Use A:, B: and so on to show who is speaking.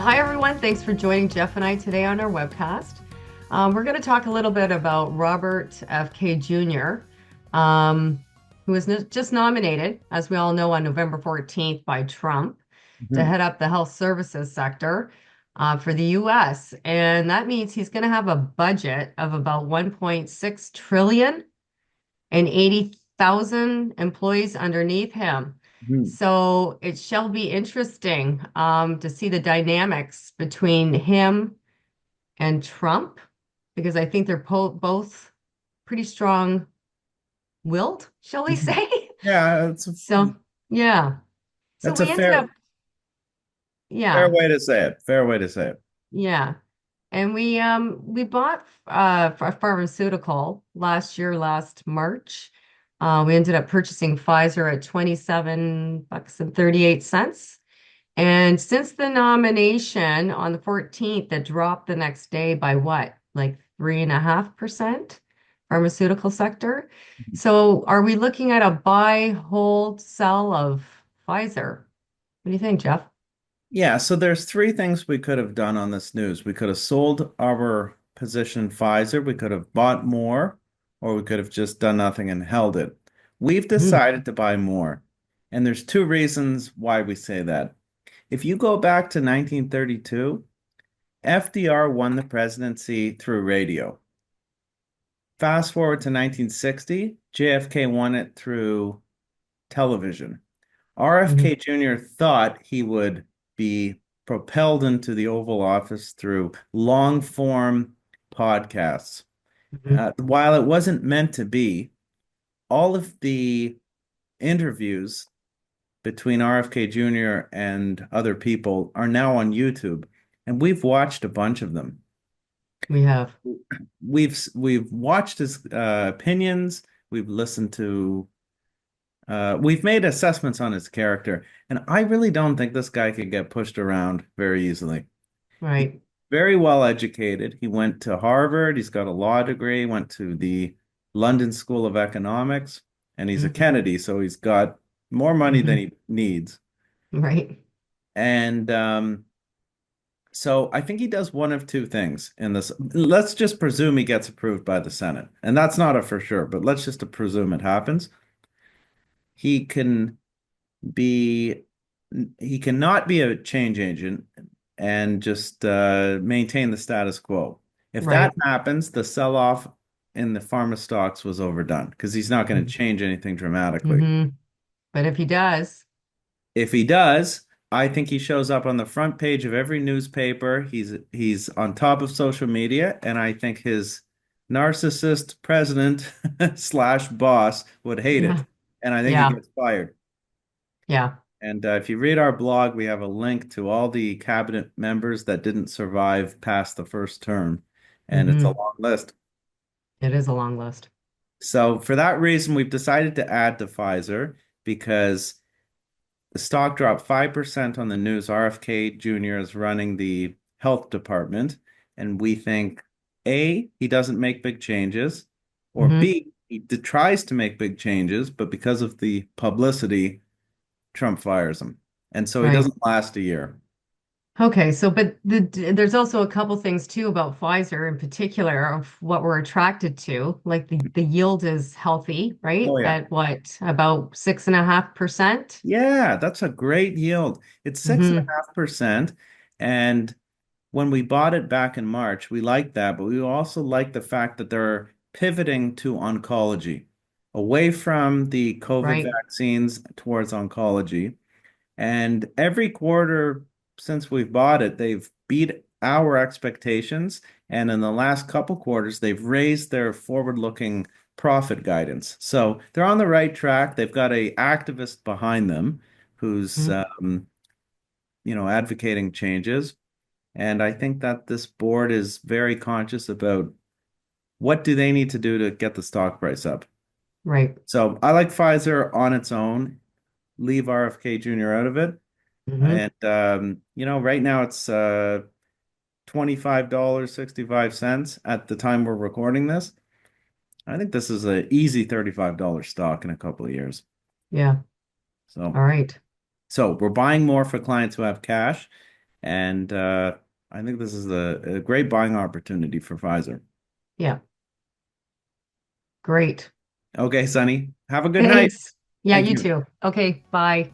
A: Hi, everyone. Thanks for joining Jeff and I today on our webcast. We're going to talk a little bit about Robert F.K. Jr., um, who was just nominated, as we all know, on November 14th by Trump to
B: Mhm.
A: head up the health services sector for the U.S. And that means he's going to have a budget of about 1.6 trillion and 80,000 employees underneath him.
B: Mhm.
A: So it shall be interesting to see the dynamics between him and Trump, because I think they're both pretty strong-willed, shall we
B: Mhm.
A: say?
B: Yeah,
A: So, yeah. So
B: that's a
A: we ended up,
B: fair
A: yeah,
B: way to say it. Fair way to say it.
A: yeah. And we bought a pharmaceutical last March. We ended up purchasing Pfizer at 27 bucks and 38 cents. And since the nomination on the 14th, it dropped the next day by what? Like 3.5% pharmaceutical sector. So are we looking at a buy, hold, sell of Pfizer? What do you think, Jeff?
B: Yeah, so there's three things we could have done on this news. We could have sold our position in Pfizer, we could have bought more, or we could have just done nothing and held it. We've
A: Hmm.
B: decided to buy more. And there's two reasons why we say that. If you go back to 1932, FDR won the presidency through radio. Fast forward to 1960, JFK won it through television. RFK
A: Hmm.
B: Jr. thought he would be propelled into the Oval Office through long form podcasts.
A: Hmm.
B: While it wasn't meant to be, all of the interviews between RFK Jr. and other people are now on YouTube, and we've watched a bunch of them.
A: We have.
B: We've watched his opinions, we've listened to we've made assessments on his character, and I really don't think this guy could get pushed around very easily. He's
A: Right.
B: very well educated. He went to Harvard, he's got a law degree, went to the London School of Economics, and he's a
A: Hmm.
B: Kennedy, so he's got more money than
A: Hmm.
B: he needs.
A: Right.
B: And so I think he does one of two things in this. Let's just presume he gets approved by the Senate. And that's not a for sure, but let's just presume it happens. He can be he cannot be a change agent and just maintain the status quo. If that
A: Right.
B: happens, the sell-off in the pharma stocks was overdone because he's not going to change anything dramatically.
A: Hmm. But if he does,
B: If he does, I think he shows up on the front page of every newspaper. He's on top of social media, and I think his narcissist president slash boss would hate it,
A: yeah,
B: and I think he
A: yeah,
B: gets fired.
A: yeah.
B: And if you read our blog, we have a link to all the cabinet members that didn't survive past the first term. And it's a
A: Hmm.
B: long list.
A: It is a long list.
B: So for that reason, we've decided to add to Pfizer because the stock dropped 5% on the news. RFK Jr. is running the health department. And we think A, he doesn't make big changes, or
A: Hmm.
B: B, he tries to make big changes, but because of the publicity, Trump fires him. And so he
A: Right.
B: doesn't last a year.
A: Okay, so there's also a couple things too about Pfizer in particular of what we're attracted to. Like the yield is healthy, right?
B: Oh yeah.
A: At what, about 6.5%?
B: Yeah, that's a great yield. It's six and a
A: Mm-hmm.
B: half percent. And when we bought it back in March, we liked that, but we also like the fact that they're pivoting to oncology, away from the COVID
A: Right.
B: vaccines towards oncology. And every quarter since we've bought it, they've beat our expectations. And in the last couple quarters, they've raised their forward-looking profit guidance. So they're on the right track. They've got a activist behind them who's
A: Mhm.
B: advocating changes. And I think that this board is very conscious about what do they need to do to get the stock price up.
A: Right.
B: So I like Pfizer on its own, leave RFK Jr. out of it.
A: Hmm.
B: And right now it's $25.65 at the time we're recording this. I think this is an easy $35 stock in a couple of years.
A: Yeah.
B: So
A: All right.
B: so we're buying more for clients who have cash. And I think this is a great buying opportunity for Pfizer.
A: Yeah, great.
B: Okay, Sonny, have a good night.
A: Thanks. Yeah,
B: Thank
A: you
B: you.
A: too. Okay, bye.